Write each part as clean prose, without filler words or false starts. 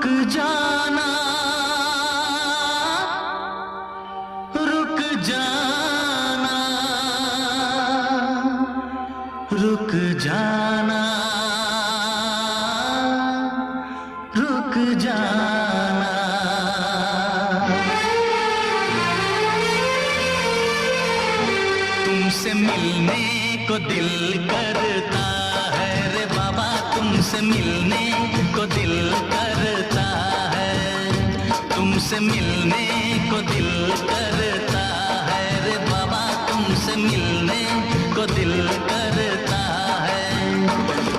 जाना, रुक जाना, रुक जाना, रुक जाना। तुमसे मिलने को दिल करता है रे बाबा, तुमसे मिलने को दिल करता है, तुमसे मिलने को दिल करता है रे बाबा, तुमसे मिलने को दिल करता है।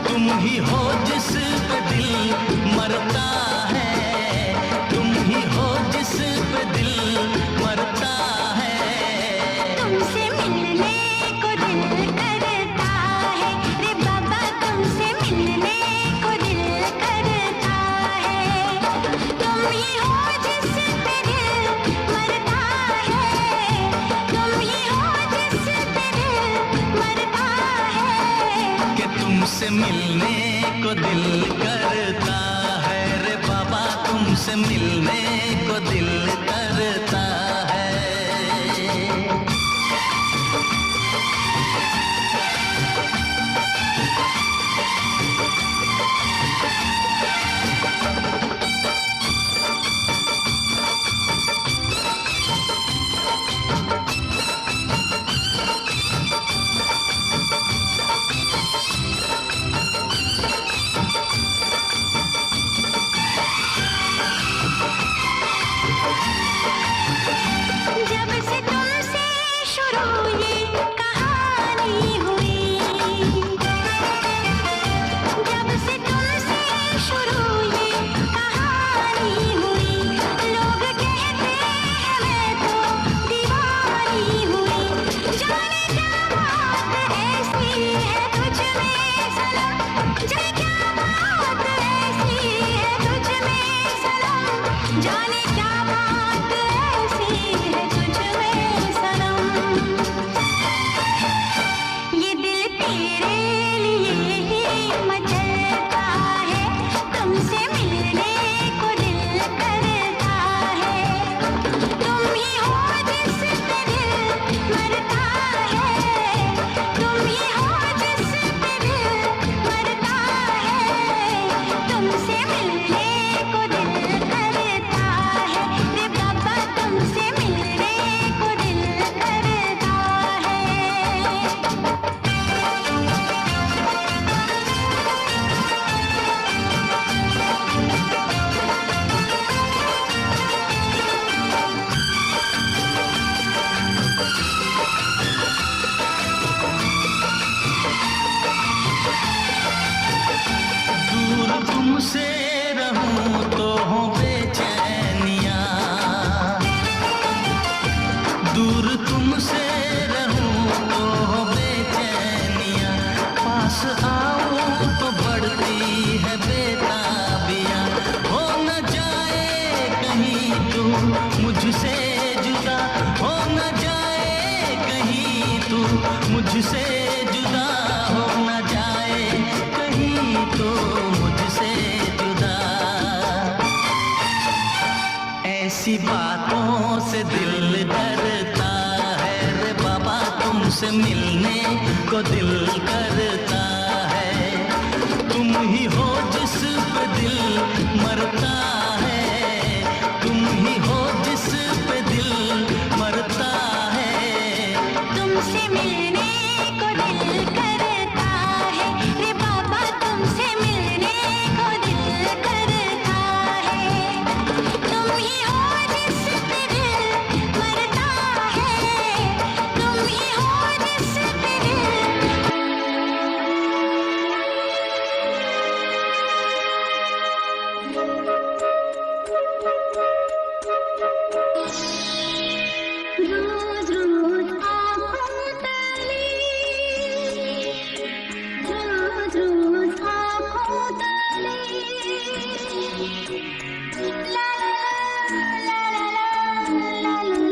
तुम ही हो जिस पे दिल मरता है, तुम ही हो जिस पे दिल मरता है। तुमसे मिलने को दिल करता है रे बाबा, तुमसे मिलने को दिल करता है। तुम ही हो जिस पे दिल मरता है, तुम ही हो जिस पे दिल मरता है। कि तुमसे मिलने को दिल करता है रे बाबा, तुमसे मिलने को दिल करता है। जब से तुमसे शुरू ये कहानी हुई, जब से तुमसे शुरू ये कहानी हुई, लोग कहते हैं मैं तो दीवानी हुई। जाने क्या बात ऐसी है तुझ में सनम, जाने क्या बात ऐसी है तुझ में सनम, जाने क्या बात ऐसी है तुझ में सनम। ये दिल तेरे लिए ही मचलता है, तुमसे मिलने को दिल करता है। तुम ही हो जिस पे दिल मरता है, तुम ही हो जिस पे दिल मरता है। तुमसे मिलने को दिल करता है रे बाबा, तुमसे मिलने को दिल करता है। दूर तुमसे रहूं तो हो बेचैनियां, दूर तुमसे रहूं तो हो बेचैनियां, पास आऊं तो बढ़ती है बेताबियां। हो न जाए कहीं तू मुझसे जुदा, हो न जाए कहीं तू मुझसे जुदा, हो न जाए कहीं तो मुझसे जुदा। ऐसी बातों से दिल डरता है रे बाबा, तुमसे मिलने को दिल करता है। तुम ही हो जिस पे दिल मरता है, तुम ही हो जिस पे दिल मरता है। तुमसे मिलने को दिल करता है रे बाबा, तुमसे मिलने को दिल करता है। तुम ही हो जिस पे दिल मरता है, तुम ही हो जिस पे दिल। रोज रोज आँखों तले, रोज रोज आँखों तले, ला ला ला ला ला ला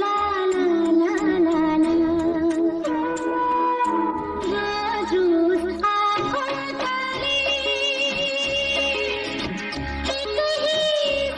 ला ला ला। रोज रोज आँखों तले एक ही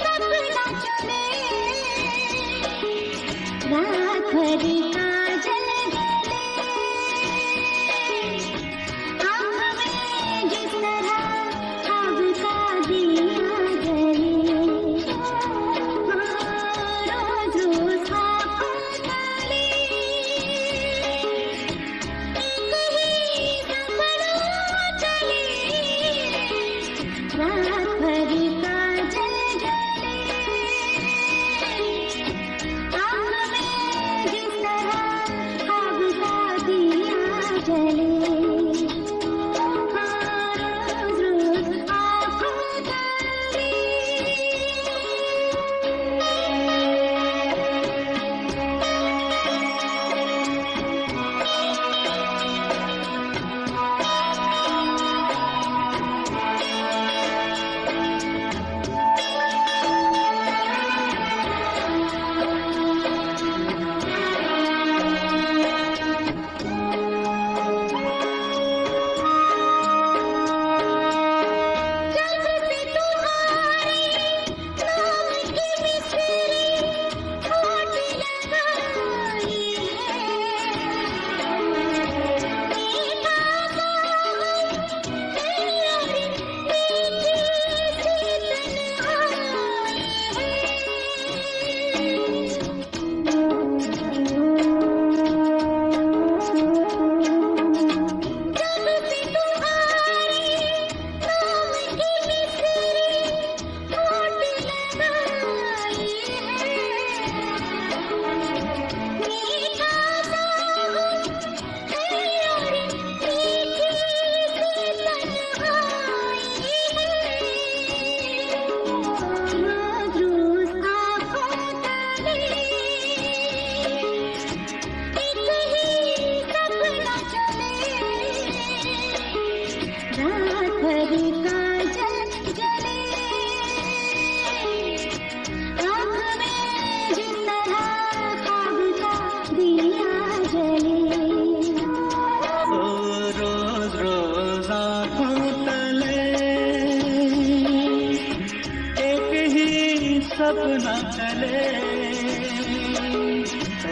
सपना चले,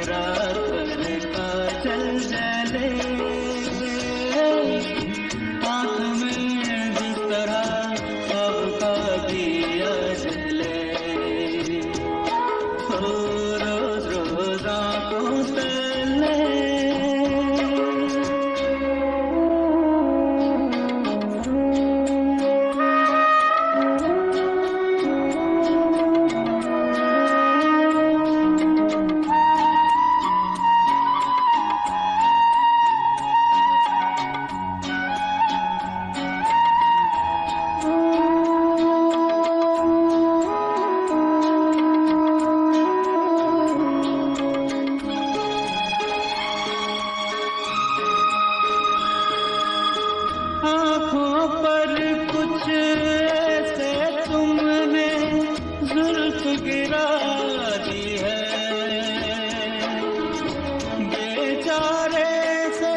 रात भर का चल जले, आँख में जिस तरह आपका दिया जले, रोज रोज आँखों तले। आँखों पर कुछ ऐसे तुमने जुल्फ गिरा दी है, बेचारे से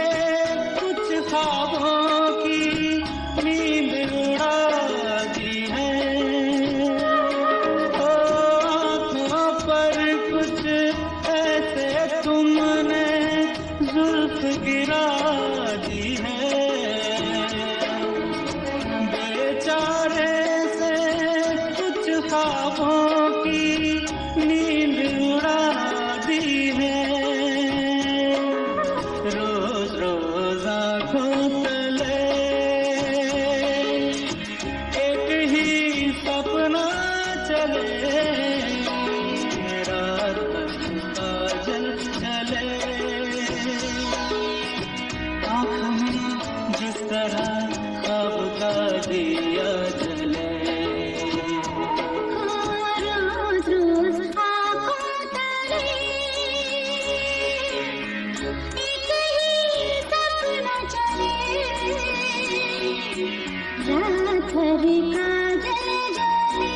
कुछ ख्वाबों की नींद उड़ा दी है। ओ आँखों पर कुछ ऐसे तुमने जुल्फ गिरा दी है, बेचारे से कुछ ख्वाबों की नींद उड़ा दी है। रोज रोज आँखों तले एक ही सपना चले, रात भर का जल जले, आँख में जिस तरह आपका दिया जले। रोज रोज आँखों तले एक ही सपना चले, रात भर का जल जले,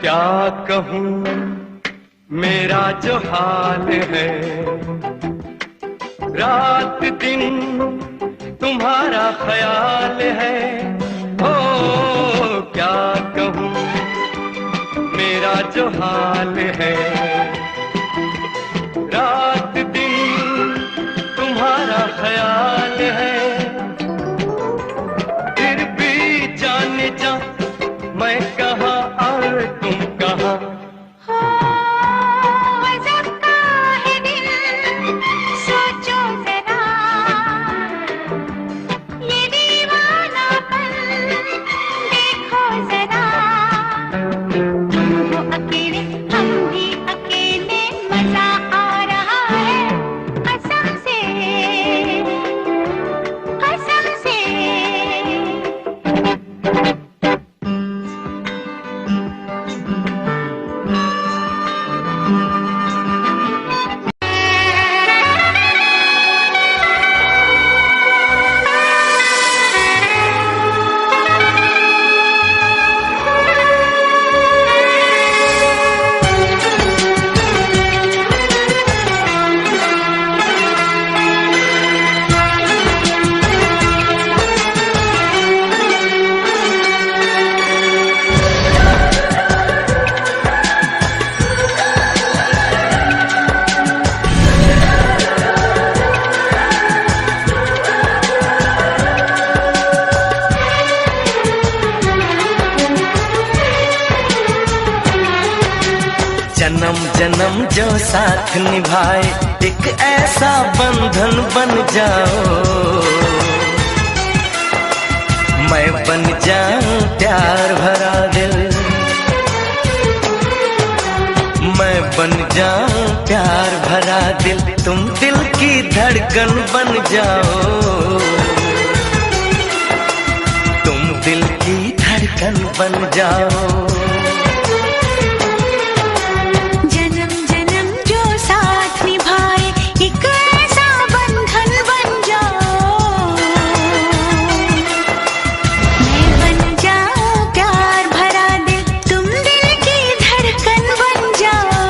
क्या कहूँ मेरा जो हाल है, रात दिन तुम्हारा ख्याल है। ओ क्या कहूँ मेरा जो हाल है, रात दिन तुम्हारा ख्याल है। फिर भी जाने जा मैं कहाँ और तुम कहाँ। अज़ब का है दिल, सोचो जरा, ये दीवानापन देखो जरा। वो अकेले हम भी अकेले, मजा आ रहा है कसम से, कसम से। जन्म जन्म जो साथ निभाए, एक ऐसा बंधन बन जाओ। मैं बन जाऊं प्यार भरा दिल, मैं बन जाऊं प्यार भरा दिल। तुम दिल की धड़कन बन जाओ, तुम दिल की धड़कन बन जाओ। जन्म जन्म जो साथ निभाए, एक ऐसा बंधन बन जाओ। मैं बन जाऊं प्यार भरा दिल, तुम दिल की धड़कन बन जाओ,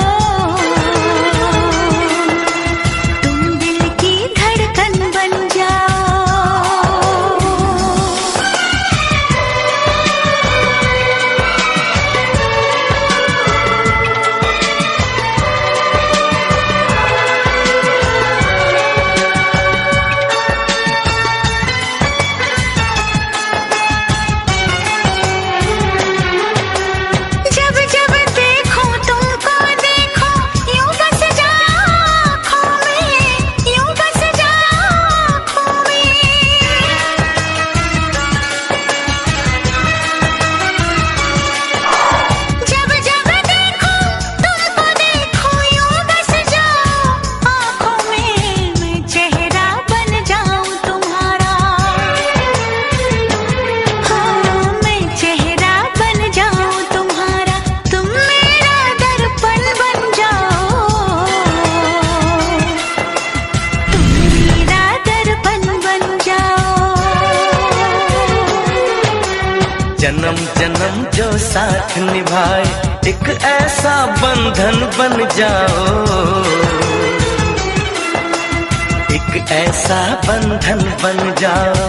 तुम दिल की धड़कन बन जाओ। जब जब देखो तुमको देखो, यूं बस जाओ आँखों में, यूं बस जाओ आँखों में। जब जब देखो तुमको देखो, यूं बस जाओ आँखों में। मैं चेहरा बन जाऊं तुम्हारा, हाँ मैं चेहरा बन जाऊं तुम्हारा। तुम मेरा दर्पण बन जाओ, तुम मेरा दर्पण बन जाओ। जन्म जन्म जो साथ निभाए, एक ऐसा बंधन बन जाओ, एक ऐसा बंधन बन जाओ।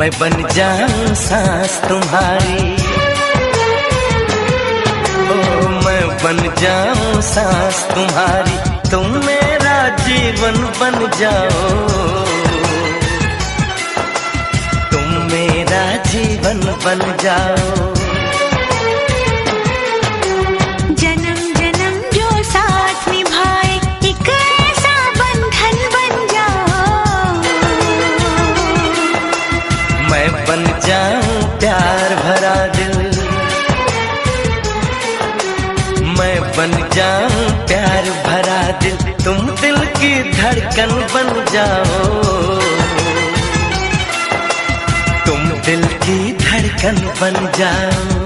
मैं बन जाऊं सांस तुम्हारी, ओ मैं बन जाऊं सांस तुम्हारी, तुम मेरा जीवन बन जाओ, तुम मेरा जीवन बन जाओ। जन्म जन्म जो साथ निभाए एक ऐसा बंधन बन जाओ, मैं बन जाऊं प्यार भरा दिल, मैं बन जाऊं प्यार भरा दिल, तुम दिल की धड़कन बन जाओ, तुम दिल की धड़कन बन जाओ।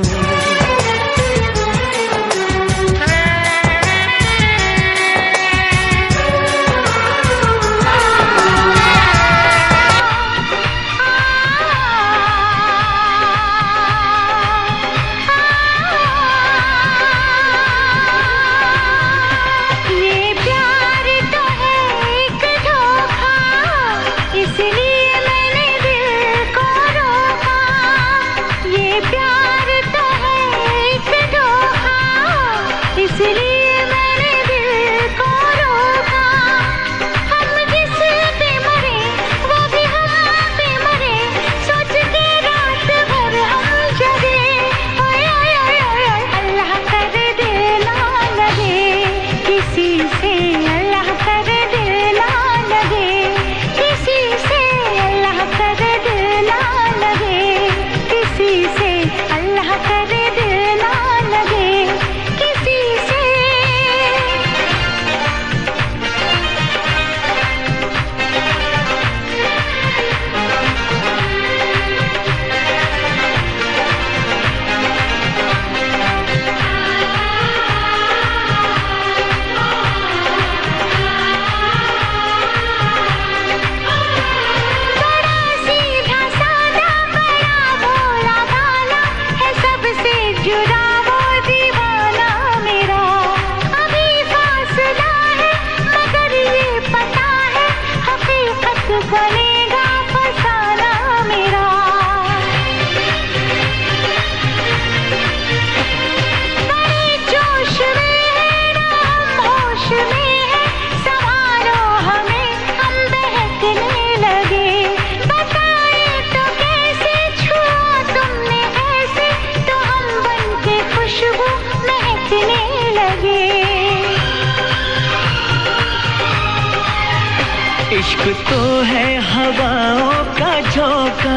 इश्क तो है हवाओं का झोंका,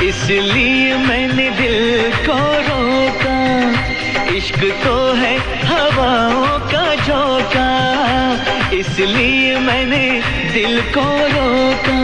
इसलिए मैंने दिल को रोका। इश्क तो है हवाओं का झोंका, इसलिए मैंने दिल को रोका।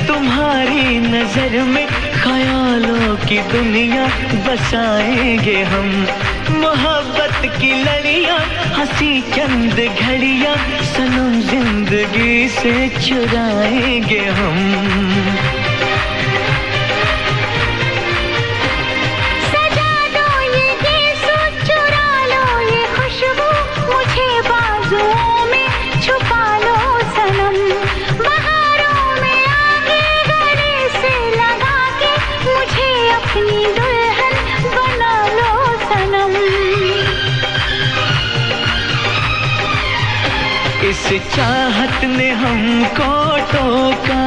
तुम्हारी नजर में ख्यालों की दुनिया बसाएंगे हम, मोहब्बत की लड़ियां हंसी चंद घड़ियां सनम जिंदगी से चुराएंगे हम। सजा दो ये गीत, चुरा लो ये खुशबू, मुझे बाजुओं में छुपा लो सनम। अपनी दुल्हन बना लो सनम। इस चाहत ने हमको टोका,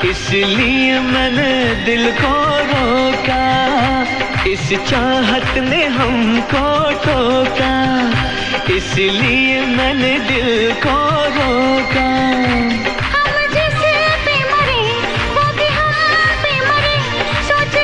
इसलिए मैंने दिल को रोका। इस चाहत ने हमको टोका, इसलिए मैंने दिल को रोका। हम जिस पे मरे वो भी हम पे मरे, सोच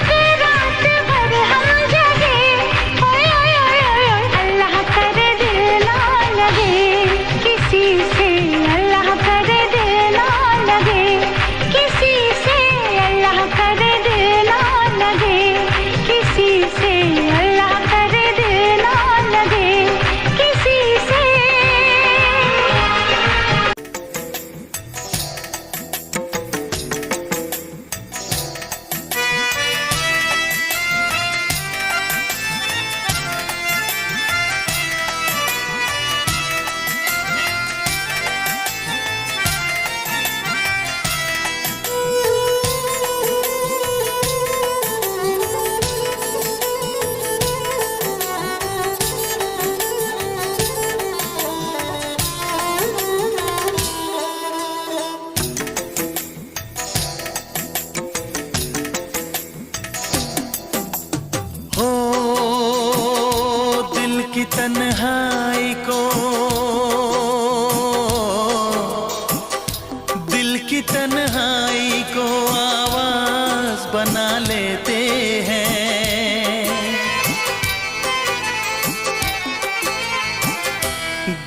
की तन्हाई को, दिल की तन्हाई को आवाज बना लेते हैं।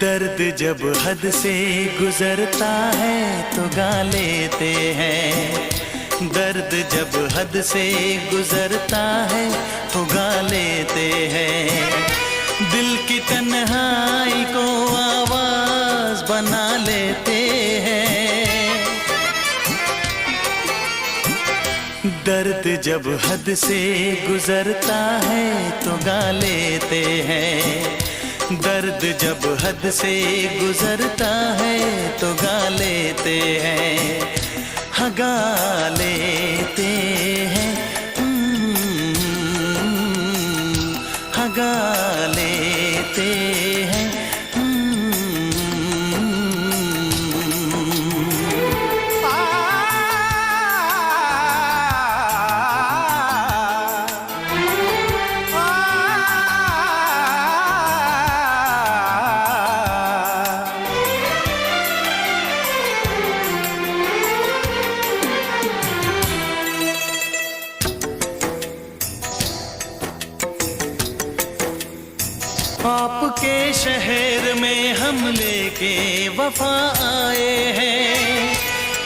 दर्द जब हद से गुजरता है तो गा लेते हैं। दर्द जब हद से गुजरता है तो गा लेते हैं। दिल की तन्हाई को आवाज बना लेते हैं। दर्द जब हद से गुजरता है तो गा लेते हैं। दर्द जब हद से गुजरता है तो गा लेते हैं। हाँ गा लेते हैं, हाँ गा लेते हैं। आपके शहर में हम लेके वफा आए हैं।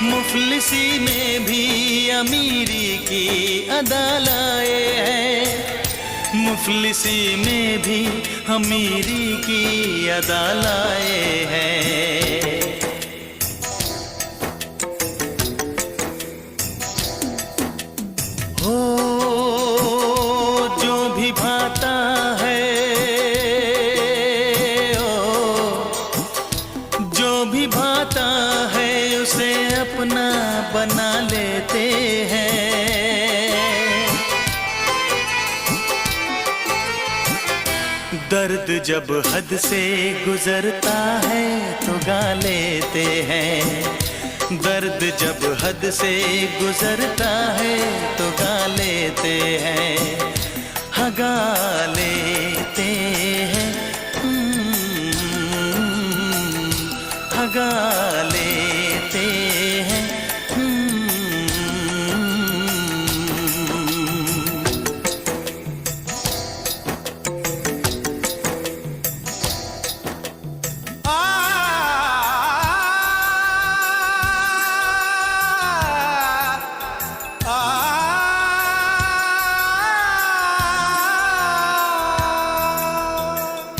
मुफलिसी में भी अमीरी की अदा लाए हैं। मुफलिसी में भी अमीरी की अदा लाए हैं। हो जो भी भाता है, भाता है उसे अपना बना लेते हैं। दर्द जब हद से गुजरता है तो गा लेते हैं। दर्द जब हद से गुजरता है तो गा लेते हैं। हाँ गा लेते हैं, गा लेते हैं।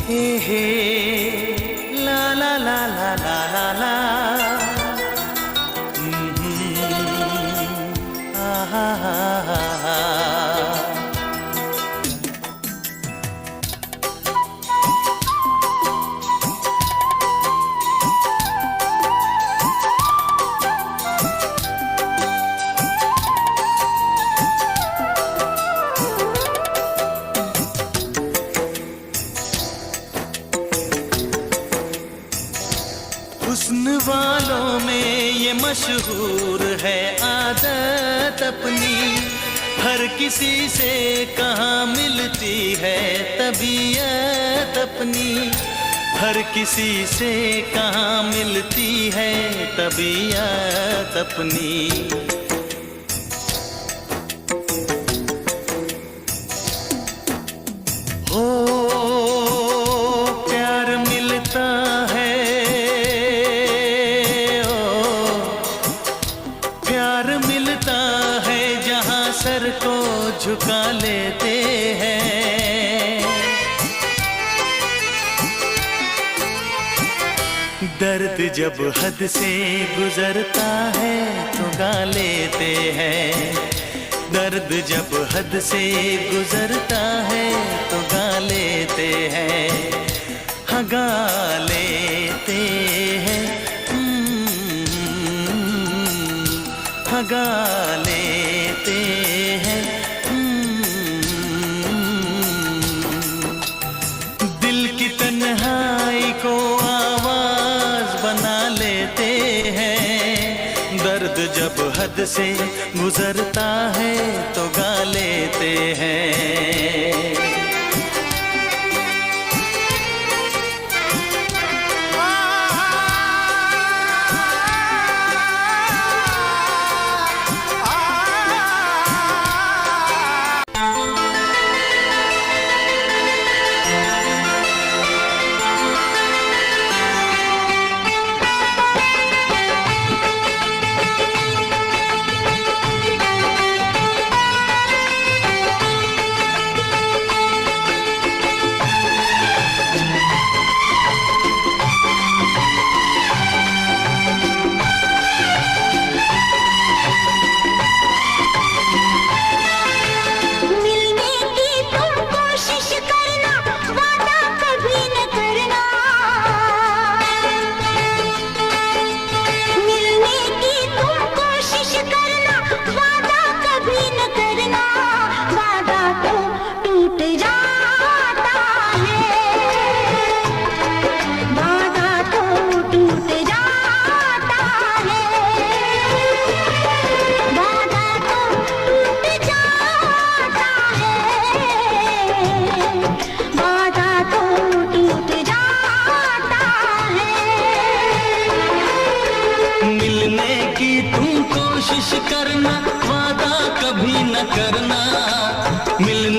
हे हे ला ला ला ला ला ला, हा हा हा हा। हुस्न वालों में ये मशहूर है आदत अपनी। हर किसी से कहाँ मिलती है तबीयत अपनी। हर किसी से कहाँ मिलती है तबीयत अपनी। हो प्यार मिलता है, प्यार मिलता है जहाँ सर को झुका लेते हैं। दर्द जब हद से गुजरता है तो गा लेते हैं। दर्द जब हद से गुजरता है तो गा लेते हैं। हाँ गा लेते हैं, हाँ गा लेते हैं। दिल की तन्हाई को आवाज बना लेते हैं। दर्द जब हद से गुजरता है तो गा लेते हैं।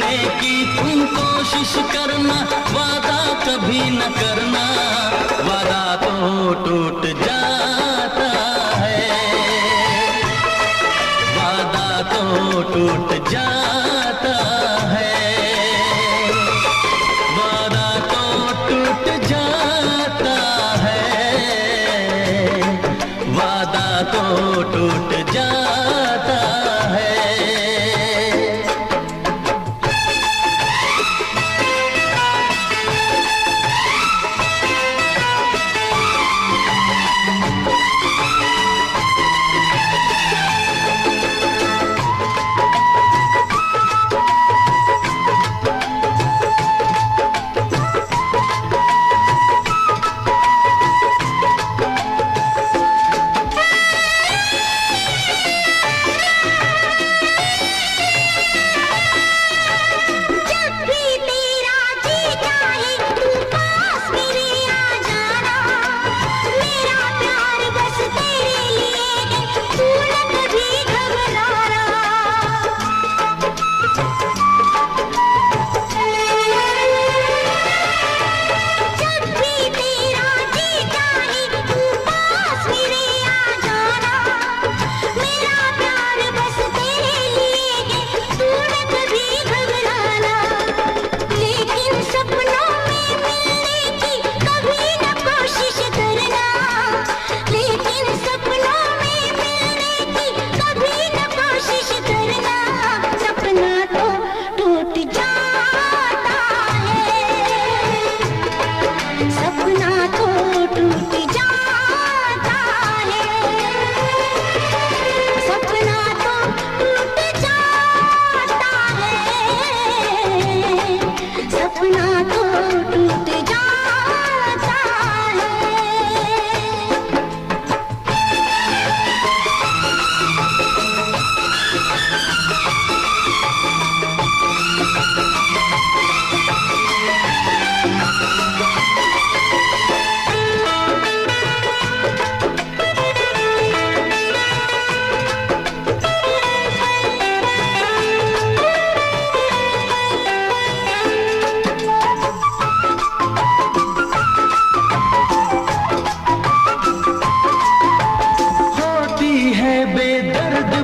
मिलने की तुम कोशिश करना, वादा कभी न करना, वादा तो टूट जाता है, वादा तो टूट जाता है, वादा तो टूट जाता है, वादा तो टूट जाता है।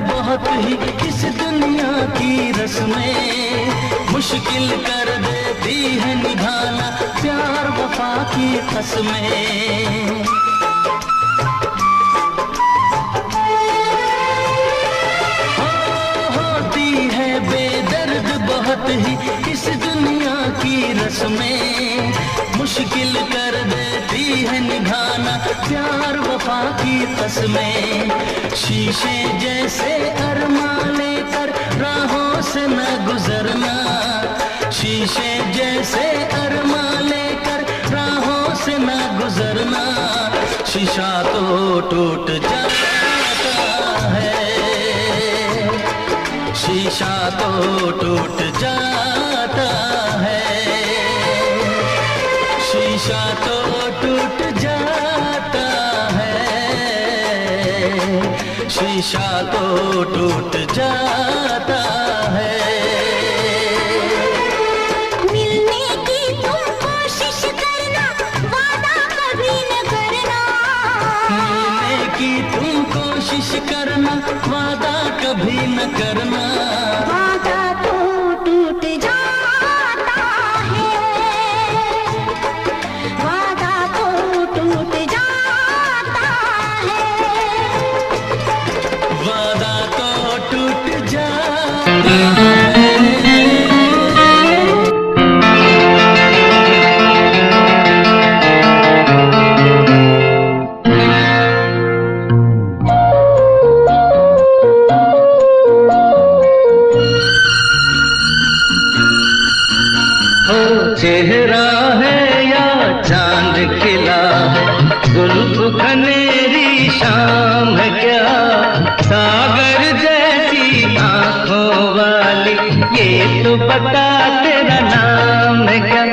बहुत ही इस दुनिया की रस्में, मुश्किल कर देती है निभाना प्यार वफा की कसमें। होती है बेदर्द बहुत ही इस दुनिया की रस्में, मुश्किल कर देती है निभाना प्यार वफा की कसमें। शीशे जैसे अरमा लेकर राहों से न गुजरना, शीशे जैसे अरमा लेकर राहों से न गुजरना, शीशा तो टूट जाता है, शीशा तो टूट जाता है, शीशा तो टूट जाता है, शीशा तो टूट जाता है। मिलने की तुम कोशिश करना, वादा कभी न करना, मिलने की तुम कोशिश करना, वादा कभी न करना, वादा तो टूट जाता है, वादा तो टूट जाता है, वादा तो टूट जाता है। चेहरा है या चांद खिला है, जुल्फ खनेरी शाम है क्या, सागर जैसी आंखों वाली ये तो बता तेरा नाम है क्या।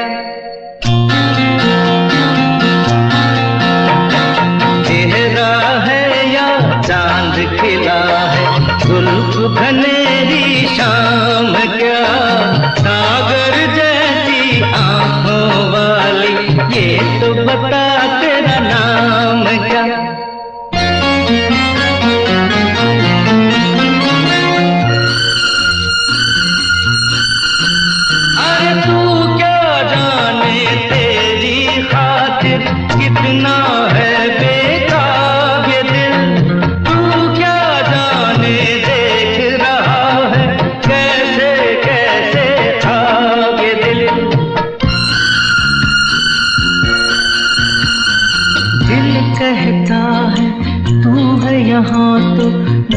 चेहरा है या चांद खिला है, जुल्फ खनेरी शाम है क्या,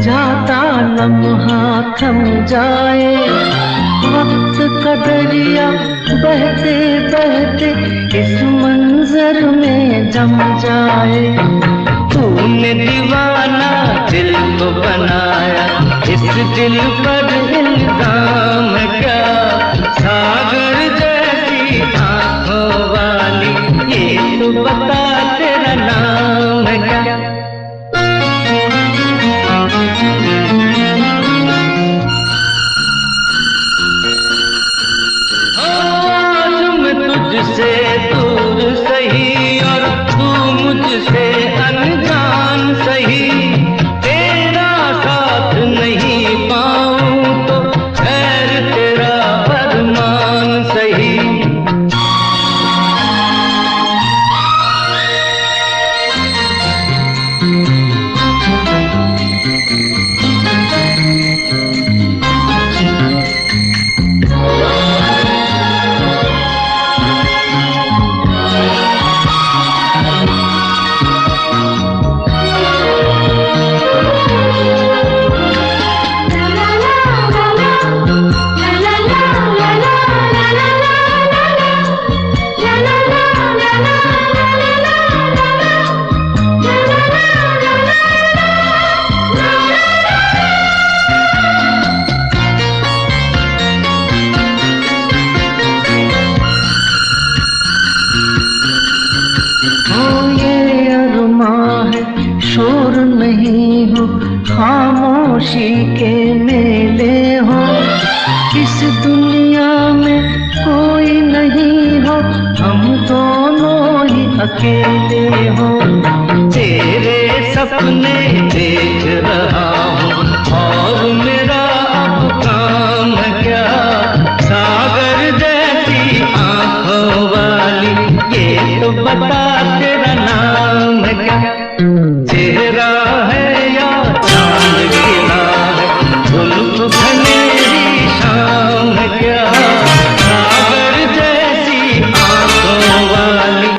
जाता लम्हा थम जाए, वक्त का दरिया बहते बहते इस मंजर में जम जाए। तूने दीवाना दिल को बनाया, इस दिल पर इल्जाम क्या? सागर जैसी आंखों वाली, ये तो बता तेरा नाम क्या? तुझसे दूर सही और तू मुझसे अनजान सही, तेरा साथ नहीं पाऊं तो खैर तेरा फरमान सही। शोर नहीं हो, खामोशी के मेले हो, इस दुनिया में कोई नहीं हो, हम दोनों ही अकेले हो। तेरे सपने देख रहा हूँ और मेरा अब काम क्या? सागर जैसी आंखों वाली, ये तो बता तेरा नाम क्या? चेहरा है या चांद खिला है, जुल्फ घनेरी शाम क्या? सागर जैसी आंखों वाली।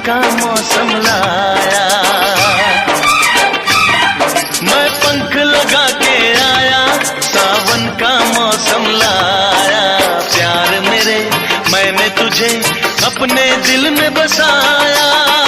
का मौसम लाया, मैं पंख लगा के आया, सावन का मौसम लाया। प्यार मेरे मैंने तुझे अपने दिल में बसाया।